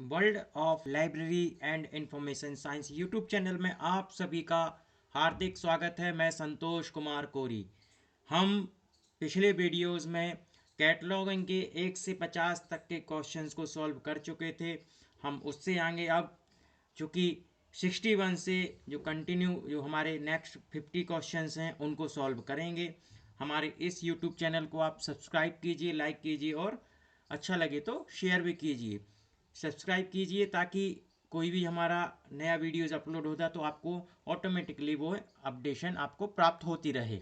World of library and information science YouTube channel में आप सभी का हार्दिक स्वागत है। मैं संतोष कुमार कोरी। हम पिछले वीडियोस में कैटलॉगिंग के 1 से 50 तक के क्वेश्चंस को सॉल्व कर चुके थे। हम उससे आगे अब चूँकि 61 से जो हमारे नेक्स्ट 50 क्वेश्चंस हैं उनको सॉल्व करेंगे। हमारे इस यूट्यूब चैनल को आप सब्सक्राइब कीजिए, लाइक कीजिए और अच्छा लगे तो शेयर भी कीजिए। सब्सक्राइब कीजिए ताकि कोई भी हमारा नया वीडियोज़ अपलोड होता तो आपको ऑटोमेटिकली वो अपडेशन आपको प्राप्त होती रहे।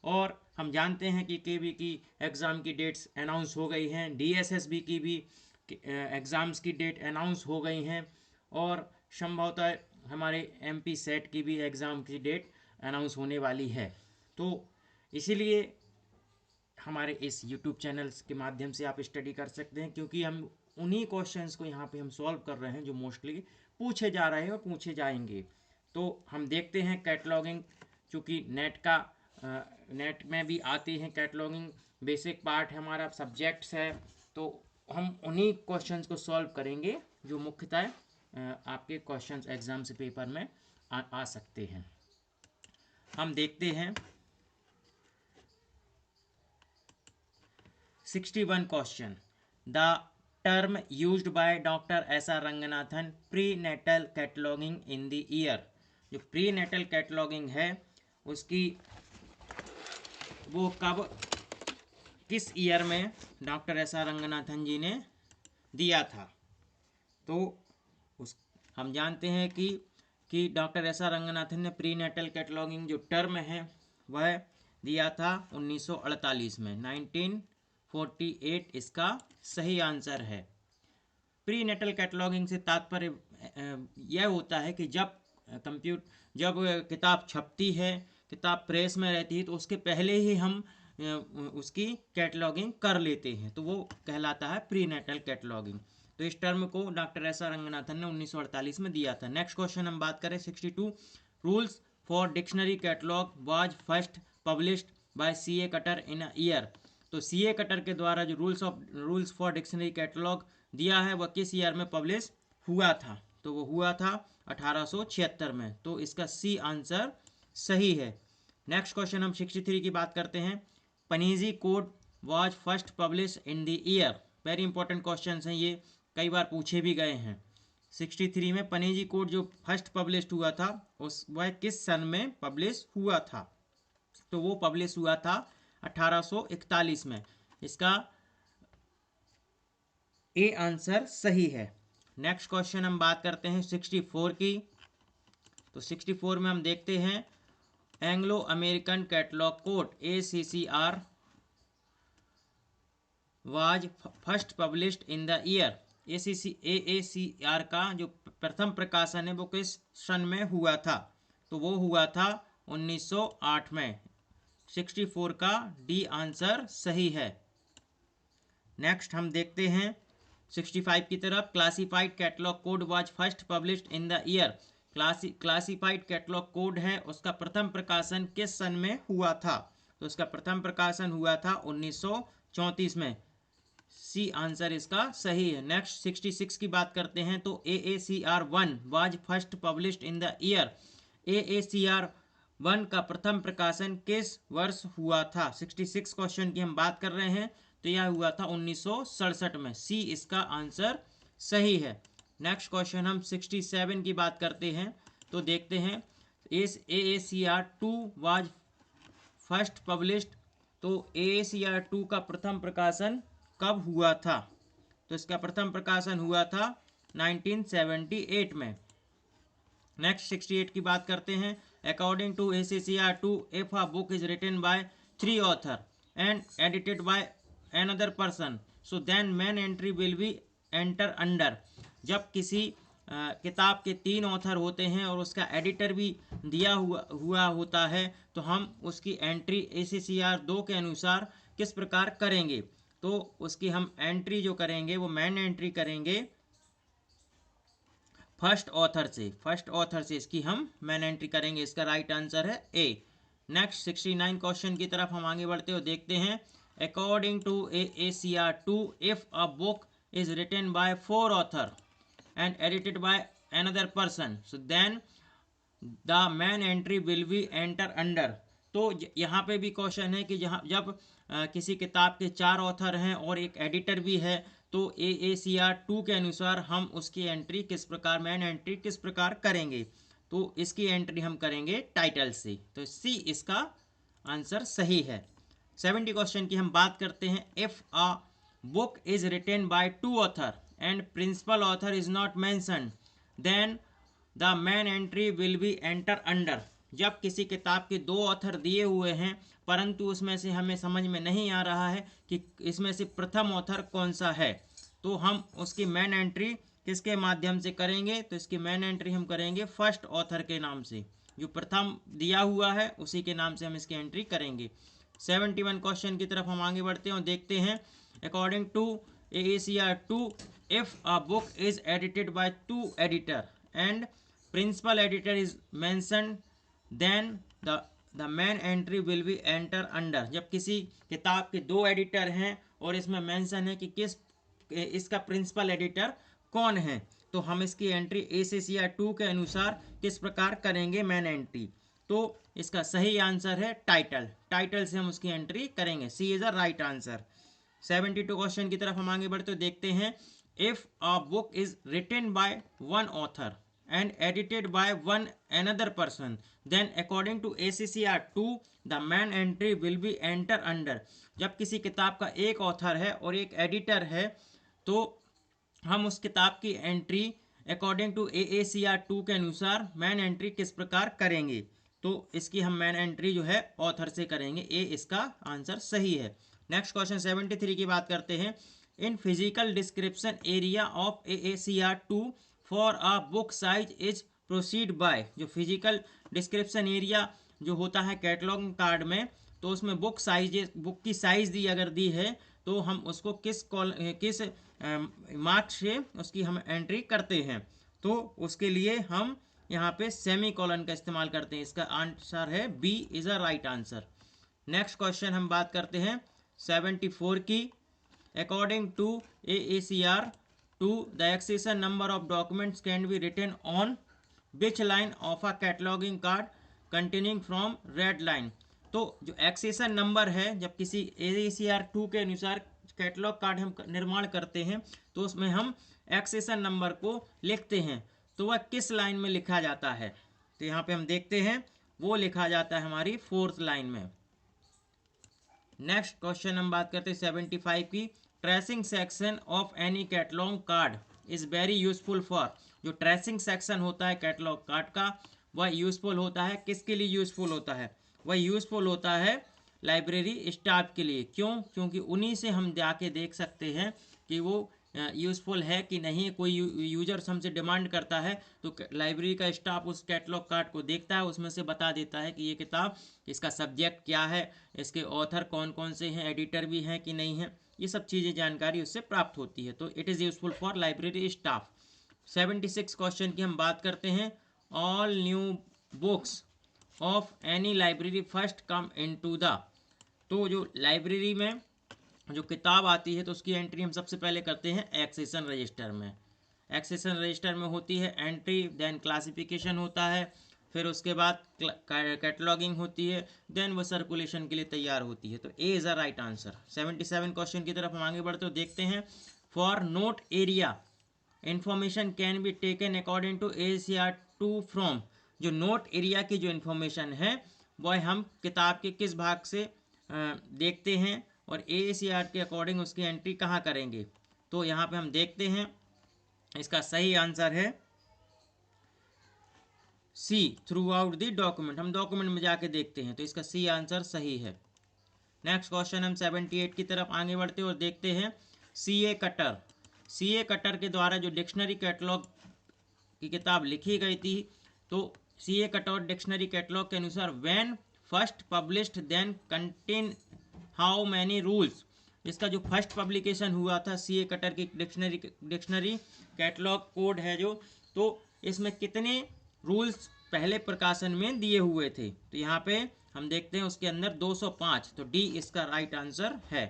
और हम जानते हैं कि केवी की एग्ज़ाम की डेट्स अनाउंस हो गई हैं, डीएसएसबी की भी एग्ज़ाम्स की डेट अनाउंस हो गई हैं और संभवतः हमारे एमपी सेट की भी एग्ज़ाम की डेट अनाउंस होने वाली है। तो इसीलिए हमारे इस यूट्यूब चैनल्स के माध्यम से आप स्टडी कर सकते हैं, क्योंकि हम उन्हीं क्वेश्चंस को यहाँ पे हम सॉल्व कर रहे हैं जो मोस्टली पूछे जा रहे हैं और पूछे जाएंगे। तो हम देखते हैं कैटलॉगिंग, चूँकि नेट में भी आती हैं कैटलॉगिंग, बेसिक पार्ट हमारा सब्जेक्ट्स है, तो हम उन्हीं क्वेश्चंस को सॉल्व करेंगे जो मुख्यतः आपके क्वेश्चंस एग्जाम से पेपर में आ सकते हैं। हम देखते हैं 61 question. The term used by Dr. S.R. Ranganathan prenatal cataloguing in the year. जो प्रीनेटल कैटलॉगिंग है उसकी वो कब किस ईयर में डॉक्टर एस आर रंगनाथन जी ने दिया था। तो हम जानते हैं कि डॉक्टर एस आर रंगनाथन ने प्रीनेटल कैटलॉगिंग जो टर्म है वह दिया था 1948 में। 1948 इसका सही आंसर है। प्री नेटल कैटलॉगिंग से तात्पर्य यह होता है कि जब किताब छपती है, किताब प्रेस में रहती है, तो उसके पहले ही हम उसकी कैटलॉगिंग कर लेते हैं, तो वो कहलाता है प्री नेटल कैटलॉगिंग। तो इस टर्म को डॉक्टर एस आर रंगनाथन ने 1948 में दिया था। नेक्स्ट क्वेश्चन हम बात करें 62। Rules for dictionary catalogue was first published by CA. Cutter in a year. तो सी.ए. कटर के द्वारा जो रूल्स फॉर डिक्शनरी कैटलॉग दिया है वह किस ईयर में पब्लिश हुआ था। तो वो हुआ था 1876 में। तो इसका सी आंसर सही है। नेक्स्ट क्वेश्चन हम 63 की बात करते हैं। Panizzi code was first publish in the year. Very important question हैं ये, कई बार पूछे भी गए हैं। 63 में पनीजी कोड जो फर्स्ट पब्लिश हुआ था वह किस सन में पब्लिश हुआ था। तो वो पब्लिश हुआ था 1841 में। इसका ए आंसर सही है। नेक्स्ट क्वेश्चन हम बात करते हैं 64 की। तो 64 में हम देखते हैं Anglo American catalogue code ACCR was first published in the year. AACR का जो प्रथम प्रकाशन है वो किस सन में हुआ था। तो वो हुआ था 1908 में। 64 का डी आंसर सही है। नेक्स्ट हम देखते हैं 65 की तरफ। Classified catalogue code was first published in the year. Classified catalogue code है उसका प्रथम प्रकाशन किस सन में हुआ था। तो उसका प्रथम प्रकाशन हुआ था 1934 में। सी आंसर इसका सही है। नेक्स्ट 66 की बात करते हैं। तो AACR1 was first published in the year. AACR1 का प्रथम प्रकाशन किस वर्ष हुआ था। 66 क्वेश्चन की हम बात कर रहे हैं, तो यह हुआ था 1967 में। सी इसका आंसर सही है। नेक्स्ट क्वेश्चन हम 67 की बात करते हैं। तो देखते हैं AACR2 वाज फर्स्ट पब्लिश्ड। तो AACR2 का प्रथम प्रकाशन कब हुआ था। तो इसका प्रथम प्रकाशन हुआ था 1978 में। नेक्स्ट 68 की बात करते हैं। According to ACCR2 if a book is written by 3 author and edited by another person so then main entry will be enter under। जब किसी किताब के 3 ऑथर होते हैं और उसका एडिटर भी दिया हुआ होता है, तो हम उसकी एंट्री ACCR2 के अनुसार किस प्रकार करेंगे। तो उसकी हम एंट्री जो करेंगे वो मेन एंट्री करेंगे फर्स्ट ऑथर से इसकी हम मेन एंट्री करेंगे। इसका राइट आंसर है ए। नेक्स्ट 69 क्वेश्चन की तरफ हम आगे बढ़ते हुए देखते हैं। According to AACR2 if a book is written by 4 author and edited by another person, so then the main entry will be enter under। तो यहाँ पे भी क्वेश्चन है कि जहाँ जब किसी किताब के 4 ऑथर हैं और एक एडिटर भी है, तो AACR 2 के अनुसार हम उसकी एंट्री किस प्रकार, मेन एंट्री किस प्रकार करेंगे। तो इसकी एंट्री हम करेंगे टाइटल से, तो सी इसका आंसर सही है। 70 क्वेश्चन की हम बात करते हैं। If a book is written by 2 author and principal author is not mention, then the main entry will be enter under. जब किसी किताब के 2 ऑथर दिए हुए हैं परंतु उसमें से हमें समझ में नहीं आ रहा है कि इसमें से प्रथम ऑथर कौन सा है, तो हम उसकी मैन एंट्री किसके माध्यम से करेंगे, तो इसकी मैन एंट्री हम करेंगे फर्स्ट ऑथर के नाम से, जो प्रथम दिया हुआ है उसी के नाम से हम इसकी एंट्री करेंगे। 71 क्वेश्चन की तरफ हम आगे बढ़ते हैं और देखते हैं। According to AACR 2, if a book is edited by 2 editor and principal editor is mentioned, then the main entry will be enter under। जब किसी किताब के 2 एडिटर हैं और इसमें मेंशन है कि किस इसका प्रिंसिपल एडिटर कौन है, तो हम इसकी एंट्री AACR 2 के अनुसार किस प्रकार करेंगे मैन एंट्री। तो इसका सही आंसर है टाइटल, टाइटल से हम उसकी एंट्री करेंगे। C is a right answer. 72 question की तरफ हम आगे बढ़ते देखते हैं। If a book is written by 1 author and edited by one another person, then according to AACR 2 the main entry will be enter under। जब किसी किताब का एक ऑथर है और एक एडिटर है, तो हम उस किताब की एंट्री अकॉर्डिंग टू AACR 2 के अनुसार मैन एंट्री किस प्रकार करेंगे, तो इसकी हम मैन एंट्री जो है ऑथर से करेंगे। ए इसका आंसर सही है। नेक्स्ट क्वेश्चन 73 की बात करते हैं। In physical description area of AACR 2 for a book size is proceed bye. जो फिजिकल डिस्क्रिप्शन एरिया जो होता है कैटलॉग कार्ड में, तो उसमें बुक साइज, बुक की साइज दी अगर दी है तो हम उसको किस मार्क से उसकी हम एंट्री करते हैं, तो उसके लिए हम यहाँ पे सेमी कॉलन का इस्तेमाल करते हैं। इसका आंसर है B is a right answer. Next question हम बात करते हैं 74 की। According to AACR 2 the accession number of documents can be written on which line of a cataloging card containing from red line। तो जो एक्सेशन नंबर है, जब किसी AACR 2 के अनुसार कैटलॉग कार्ड हम निर्माण करते हैं तो उसमें हम एक्सेशन नंबर को लिखते हैं, तो वह किस लाइन में लिखा जाता है, तो यहाँ पे हम देखते हैं वो लिखा जाता है हमारी 4th लाइन में। नेक्स्ट क्वेश्चन हम बात करते हैं 75 की। Tracing section of any catalogue card is very useful for. जो ट्रेसिंग सेक्शन होता है कैटलॉग कार्ड का, वह यूजफुल होता है किसके लिए यूजफुल होता है, वह यूजफुल होता है लाइब्रेरी स्टाफ के लिए। क्यों? क्योंकि उन्हीं से हम जाके देख सकते हैं कि वो यूज़फुल है कि नहीं। कोई यूजर्स हमसे डिमांड करता है तो लाइब्रेरी का स्टाफ उस कैटलॉग कार्ड को देखता है, उसमें से बता देता है कि ये किताब, इसका सब्जेक्ट क्या है, इसके ऑथर कौन कौन से हैं, एडिटर भी हैं कि नहीं है, ये सब चीज़ें जानकारी उससे प्राप्त होती है। तो it is useful for library staff. 76 question की हम बात करते हैं। All new books of any library first come into the. तो जो लाइब्रेरी में जो किताब आती है तो उसकी एंट्री हम सबसे पहले करते हैं एक्सेशन रजिस्टर में। एक्सेशन रजिस्टर में होती है एंट्री, देन क्लासिफिकेशन होता है, फिर उसके बाद कैटलॉगिंग होती है, देन वो सर्कुलेशन के लिए तैयार होती है। तो A is a right answer. 77 question की तरफ हम आगे बढ़ते हो देखते हैं। For note area information can be taken according to AACR 2 from. जो नोट एरिया की जो इन्फॉर्मेशन है वह हम किताब के किस भाग से देखते हैं और AACR के अकॉर्डिंग उसकी एंट्री कहाँ करेंगे, तो यहाँ पे हम देखते हैं इसका सही आंसर है सी, थ्रू आउट द डॉक्यूमेंट। हम डॉक्यूमेंट में जाके देखते हैं, तो इसका सी आंसर सही है। नेक्स्ट क्वेश्चन हम 78 की तरफ आगे बढ़ते हैं और देखते हैं। CA कटर, CA कटर के द्वारा जो डिक्शनरी कैटलॉग की किताब लिखी गई थी, तो CA कटर डिक्शनरी कैटलॉग के अनुसार when first published then contain how many rules. इसका जो फर्स्ट पब्लिकेशन हुआ था CA कटर की डिक्शनरी कैटलॉग कोड है जो, तो इसमें कितने रूल्स पहले प्रकाशन में दिए हुए थे, तो यहाँ पे हम देखते हैं उसके अंदर 205, तो डी इसका राइट आंसर है।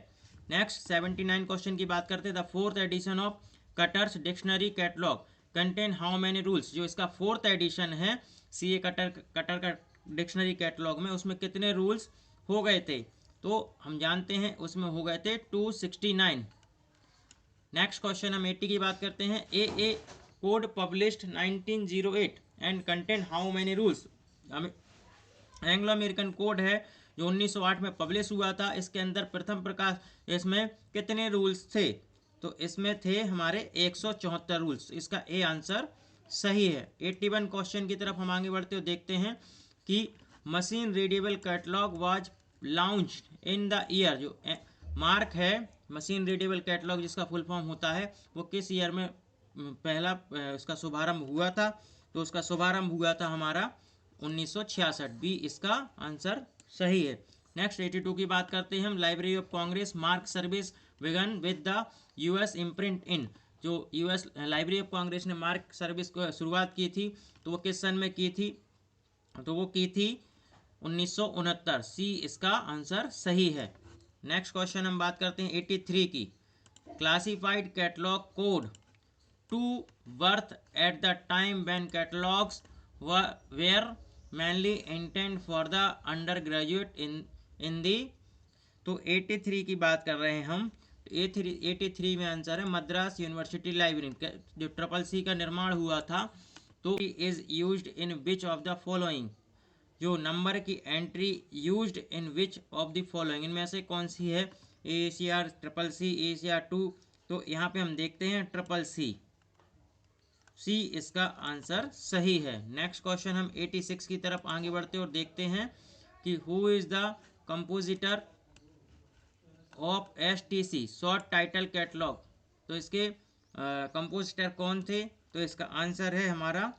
नेक्स्ट 79 क्वेश्चन की बात करते हैं। The 4th edition of Cutter's dictionary catalog contain how many rules, जो इसका 4th एडिशन है सीए कटर का डिक्शनरी कैटलॉग में, उसमें कितने रूल्स हो गए थे? तो हम जानते हैं उसमें हो गए थे 269। नेक्स्ट क्वेश्चन हम 80 की बात करते हैं। A code published 1908 and contain how many rules. Anglo American code है जो 1908 में पब्लिश हुआ था। इसके अंदर प्रथम प्रकाश, इसमें कितने रूल्स थे? तो इसमें थे हमारे 174 रूल्स। इसका ए आंसर सही है। 81 क्वेश्चन की तरफ हम आगे बढ़ते हुए देखते हैं कि machine readable catalogue was launched in the year. जो मार्क है मशीन रीडेबल कैटलॉग जिसका फुल फॉर्म होता है, वो किस ईयर में पहला उसका शुभारंभ हुआ था? तो उसका शुभारंभ हुआ था हमारा 1966। बी इसका आंसर सही है। नेक्स्ट 82 की बात करते हैं हम। Library of Congress MARC service began with the US imprint in. जो यूएस लाइब्रेरी ऑफ कांग्रेस ने मार्क सर्विस को शुरुआत की थी, तो वो किस सन में की थी? तो वो की थी 1969। सी इसका आंसर सही है। नेक्स्ट क्वेश्चन हम बात करते हैं 83 की। Classified catalogue code to birth at the time when catalogues were mainly intend for the undergraduate in दी। तो 83 की बात कर रहे हैं हम। 83 में आंसर है मद्रास यूनिवर्सिटी लाइब्रेरी, जो ट्रिपल सी का निर्माण हुआ था। तो is used in which of the following. जो नंबर की entry used in which of the following, इनमें से कौन सी है? ACR, triple C, ACR 2। तो यहाँ पे हम देखते हैं ट्रिपल सी। सी इसका आंसर सही है। नेक्स्ट क्वेश्चन हम 86 की तरफ आगे बढ़ते और देखते हैं कि who is the compositor of STC short title catalogue. तो इसके कंपोजिटर कौन थे? तो इसका आंसर है हमारा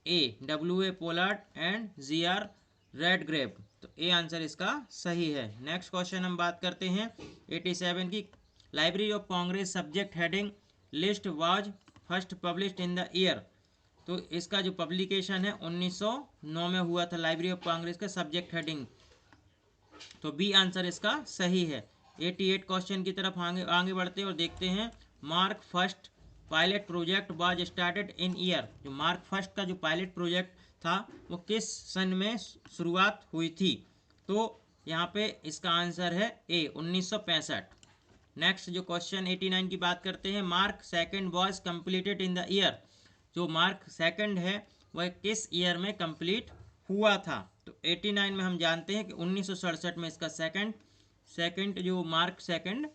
ए WA पोलार्ड एंड GR रेडग्रेव। तो ए आंसर इसका सही है। नेक्स्ट क्वेश्चन हम बात करते हैं 87 की। Library of Congress subject heading list was first published in the year. तो इसका जो पब्लिकेशन है 1909 में हुआ था लाइब्रेरी ऑफ कांग्रेस का सब्जेक्ट हेडिंग। तो बी आंसर इसका सही है। 88 क्वेश्चन की तरफ आगे बढ़ते और देखते हैं। Mark first pilot project was started in year. जो मार्क फर्स्ट का जो पायलट प्रोजेक्ट था वो किस सन में शुरुआत हुई थी? तो यहाँ पे इसका आंसर है ए 1965। नेक्स्ट जो क्वेश्चन 89 की बात करते हैं। Mark second was completed in the year. जो मार्क सेकंड है वह किस ईयर में कंप्लीट हुआ था? तो 89 में हम जानते हैं कि 1967 में इसका सेकंड जो मार्क सेकंड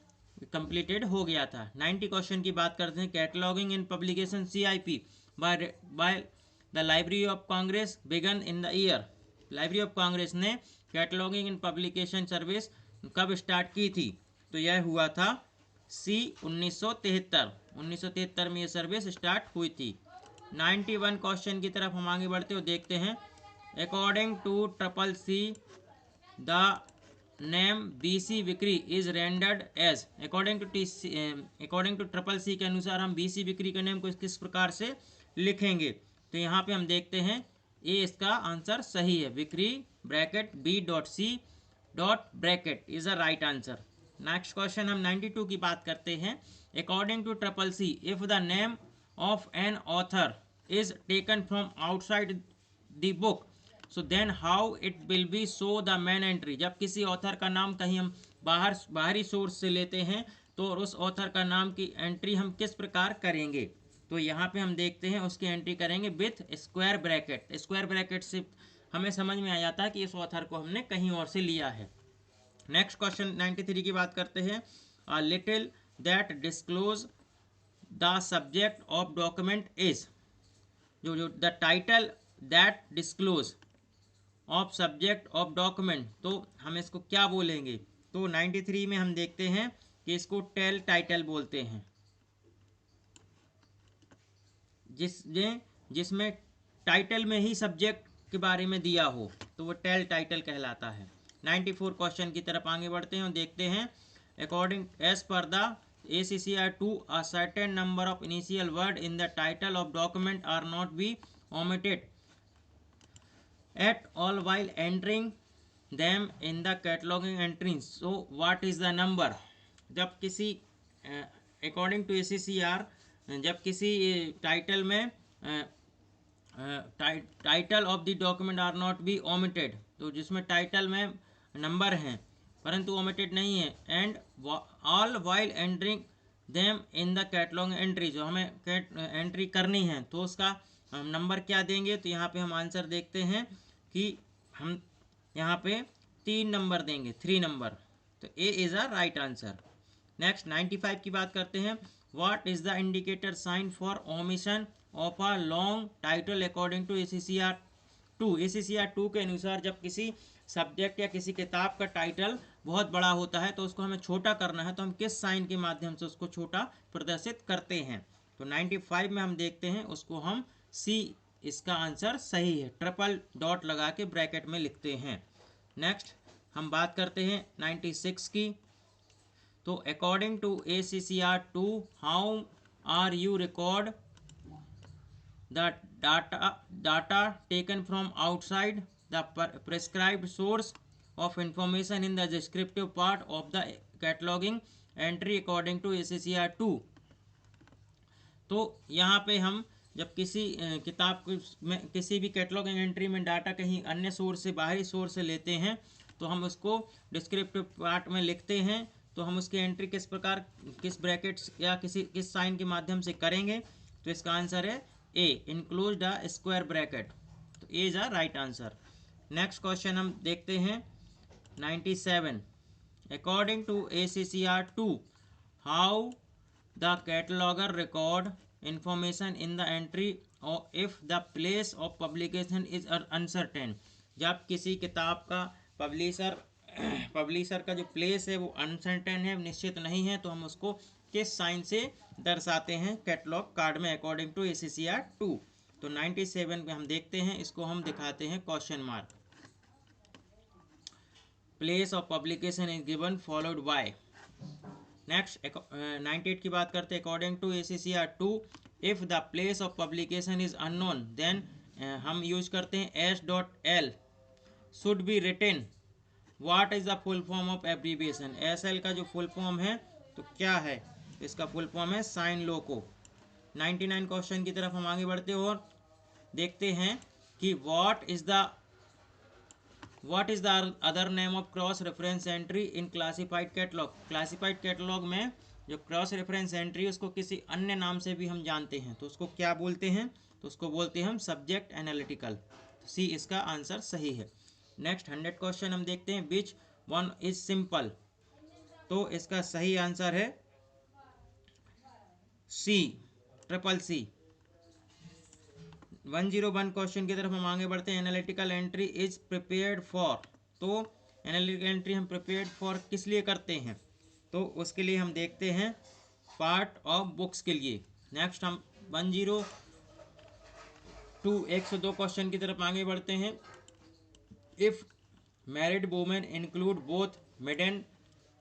कंप्लीटेड हो गया था। 90 क्वेश्चन की बात करते हैं। Cataloging in publication CIP by the library of Congress began in the year. Library of Congress ने कैटलॉगिंग इन पब्लिकेशन सर्विस कब स्टार्ट की थी? तो यह हुआ था सी 1973 में यह सर्विस स्टार्ट हुई थी। 91 क्वेश्चन की तरफ हम आगे बढ़ते हुए देखते हैं। According to triple C the name BC विक्री is rendered as. According to triple C के अनुसार हम BC विक्री के नेम को किस प्रकार से लिखेंगे? तो यहाँ पे हम देखते हैं ए इसका आंसर सही है। विक्री bracket B.C bracket is a right answer. Next question हम 92 की बात करते हैं। According to triple C if the name of an author is taken from outside the book, so then how it will be show the main entry. जब किसी author का नाम कहीं हम बाहरी सोर्स से लेते हैं तो उस ऑथर का नाम की एंट्री हम किस प्रकार करेंगे? तो यहाँ पे हम देखते हैं उसकी एंट्री करेंगे with square bracket. Square bracket से हमें समझ में आ जाता है कि इस ऑथर को हमने कहीं और से लिया है। नेक्स्ट क्वेश्चन 93 की बात करते हैं। A little that disclose the subject of document is. जो the title that disclose of subject of document, तो हम इसको क्या बोलेंगे? तो 93 में हम देखते हैं कि इसको टेल टाइटल बोलते हैं। जिसमें टाइटल में ही सब्जेक्ट के बारे में दिया हो तो वो टेल टाइटल कहलाता है। 94 क्वेश्चन की तरफ आगे बढ़ते हैं और देखते हैं। According as per the ACCR 2 a certain number of initial word in the title of document are not be omitted at all while entering them in the cataloging entries. So what is the number? जब किसी according to ACCR जब किसी title में title of the document are not be omitted, तो जिसमें title में number हैं परंतु ओमिटेड नहीं है, and all while entering them in the catalogue entry, जो हमें एंट्री करनी है तो उसका हम नंबर क्या देंगे। तो यहाँ पे हम आंसर देखते हैं कि हम यहाँ पे 3 नंबर देंगे, 3 नंबर। तो A is a right answer. Next 95 की बात करते हैं। What is the indicator sign for omission of a long title according to ACCR 2। ACCR 2 के अनुसार जब किसी सब्जेक्ट या किसी किताब का टाइटल बहुत बड़ा होता है तो उसको हमें छोटा करना है, तो हम किस साइन के माध्यम से उसको छोटा प्रदर्शित करते हैं। तो 95 में हम देखते हैं उसको हम सी, इसका आंसर सही है, ट्रिपल डॉट लगा के ब्रैकेट में लिखते हैं। नेक्स्ट हम बात करते हैं 96 की। तो according to ACCR 2 how are you record the data taken from outside the prescribed source of information in the descriptive part of the cataloging entry according to ACCR 2। तो यहाँ पे हम जब किसी किताब में किसी भी कैटलॉगिंग एंट्री में डाटा कहीं अन्य सोर्स से, बाहरी सोर्स से लेते हैं तो हम उसको डिस्क्रिप्टिव पार्ट में लिखते हैं। तो हम उसकी एंट्री किस प्रकार, किस ब्रैकेट्स या किस साइन के माध्यम से करेंगे। तो इसका आंसर है A, include the square bracket. तो A is a right answer. Next question हम देखते हैं 97। According to ACCR 2 how the cataloger record information in the entry or if the place of publication is uncertain। जब किसी किताब का publisher का जो प्लेस है वो अनसर्टेन है, निश्चित नहीं है, तो हम उसको किस साइन से दर्शाते हैं कैटलॉग कार्ड में अकॉर्डिंग टू ACCR 2। तो 97 में हम देखते हैं, इसको हम दिखाते हैं question mark. Place of publication is given followed by. Next 98 की बात करते हैं। According to ACCR 2 if the place of publication is unknown then हम यूज करते हैं S.L should be written. What is the full form of abbreviation. SL का जो full form है तो क्या है, इसका फुल फॉर्म है साइन लोको। 99 क्वेश्चन की तरफ हम आगे बढ़ते हैं और देखते हैं कि what is the other name of cross reference entry in classified catalogue. Classified catalogue में जो क्रॉस रेफरेंस एंट्री उसको किसी अन्य नाम से भी हम जानते हैं, तो उसको क्या बोलते हैं, तो उसको बोलते हैं हम सब्जेक्ट एनालिटिकल। सी इसका आंसर सही है। नेक्स्ट 100 क्वेश्चन हम देखते हैं। Which one is simple. तो इसका सही आंसर है सी, ट्रिपल सी। 101 क्वेश्चन की तरफ हम आगे बढ़ते हैं। Analytical entry is prepared for. तो एनालिटिकल एंट्री हम प्रिपेयर्ड फॉर किस लिए करते हैं, तो उसके लिए हम देखते हैं पार्ट ऑफ बुक्स के लिए। नेक्स्ट हम 102 क्वेश्चन की तरफ आगे बढ़ते हैं। If married women include both maiden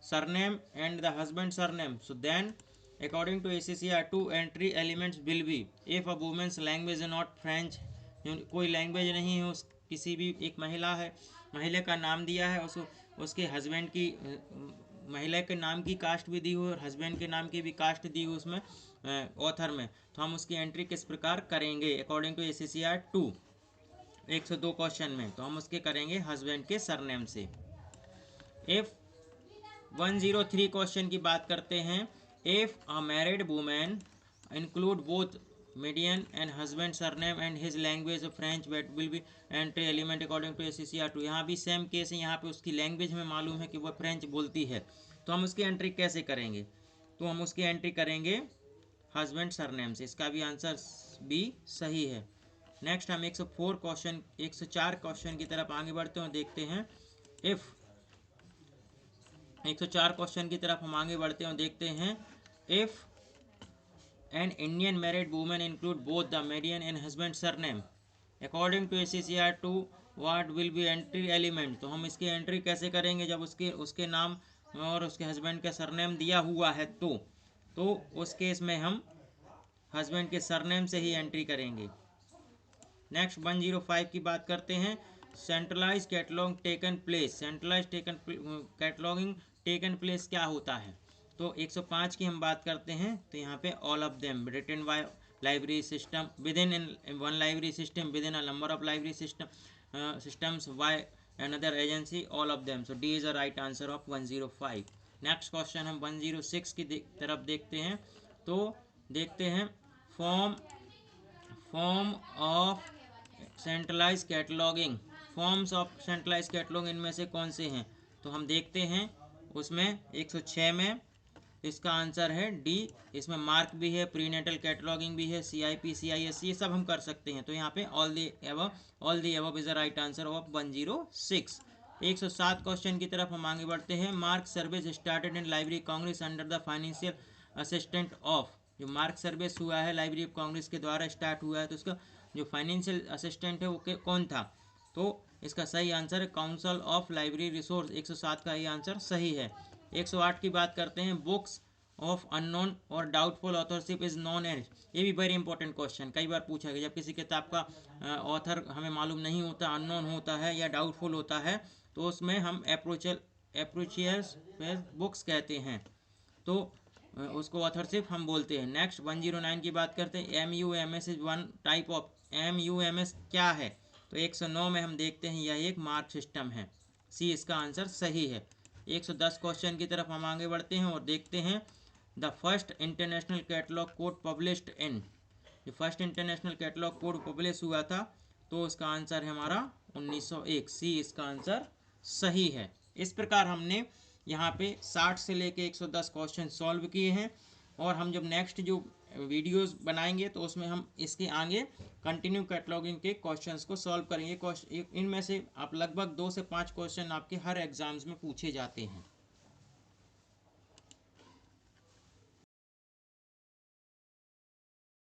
surname and the husband surname so then according to ACCR 2 entry elements will be if a woman's language is not French, कोई language नहीं है, उस किसी भी एक महिला है, महिला का नाम दिया है, उसके हस्बैंड की महिला के नाम की कास्ट भी दी हुई और हस्बैंड के नाम की भी कास्ट दी हुई उसमें ऑथर में, तो हम उसकी एंट्री किस प्रकार करेंगे अकॉर्डिंग टू ACCR 2 102 क्वेश्चन में, तो हम उसके करेंगे हस्बैंड के सरनेम से। इफ 103 क्वेश्चन की बात करते हैं। If a married women include both median and husband surname and his language of French that will be entry element according to ACCR 2। यहाँ भी सेम केस है, यहाँ पे उसकी लैंग्वेज हमें मालूम है कि वह फ्रेंच बोलती है, तो हम उसकी एंट्री कैसे करेंगे, तो हम उसकी एंट्री करेंगे हस्बैंड सरनेम से। इसका भी आंसर बी सही है। नेक्स्ट हम 104 क्वेश्चन की तरफ आगे बढ़ते हैं, देखते हैं। इफ 104 क्वेश्चन की तरफ हम आगे बढ़ते हैं, देखते हैं। If an Indian married women include both the maiden and husband surname according to ACCR 2 what will be entry element. तो हम इसकी एंट्री कैसे करेंगे जब उसके नाम और उसके हस्बैंड का सरनेम दिया हुआ है, तो उस केस में हम हस्बैंड के सरनेम से ही एंट्री करेंगे। नेक्स्ट 105 की बात करते हैं। Centralize catalog taken place. Centralize cataloging taken place क्या होता है, तो 105 की हम बात करते हैं तो यहाँ पे all of them written by library system within one library system within a number of library systems by another agency, all of them. So D is the right answer of 105. Next question हम 106 की तरफ देखते हैं। तो देखते हैं form of centralize cataloging, forms of centralize catalog इनमें से कौन से हैं? तो हम देखते हैं उसमें 106 में इसका आंसर है डी। इसमें मार्क भी है, प्रीनेटल कैटलॉगिंग भी है, CIP CIS ये सब हम कर सकते हैं। तो यहाँ पे all the above is the right answer of 106। 107 question की तरफ हम आगे बढ़ते हैं। Mark service started in library Congress under the financial assistant of, जो मार्क सर्विस हुआ है लाइब्रेरी ऑफ कांग्रेस के द्वारा स्टार्ट हुआ है, तो उसका जो फाइनेंशियल असिस्टेंट है वो कौन था? तो इसका सही आंसर है काउंसिल ऑफ लाइब्रेरी रिसोर्स। 107 का ये आंसर सही है। 108 की बात करते हैं। बुक्स ऑफ अननोन और doubtful authorship is known as, ये भी वेरी इंपॉर्टेंट क्वेश्चन, कई बार पूछा गया। जब किसी किताब का ऑथर हमें मालूम नहीं होता, अननोन होता है या डाउटफुल होता है, तो उसमें हम अप्रोचियस बुक्स कहते हैं, तो उसको ऑथरशिप हम बोलते हैं। नेक्स्ट 109 की बात करते हैं। MUMS is one type of, MUMS क्या है? तो 109 में हम देखते हैं यह एक मार्क सिस्टम है। सी इसका आंसर सही है। 110 क्वेश्चन की तरफ हम आगे बढ़ते हैं और देखते हैं the first international catalogue code published in, जो first international catalogue code publish हुआ था, तो उसका आंसर है हमारा 1901। सी इसका आंसर सही है। इस प्रकार हमने यहाँ पे 60 से लेके 110 क्वेश्चन सॉल्व किए हैं, और हम जब नेक्स्ट जो वीडियोस बनाएंगे तो उसमें हम इसके आगे कंटिन्यू कैटलॉगिंग के क्वेश्चंस को सॉल्व करेंगे। इनमें से आप लगभग 2 से 5 क्वेश्चन आपके हर एग्जाम्स में पूछे जाते हैं।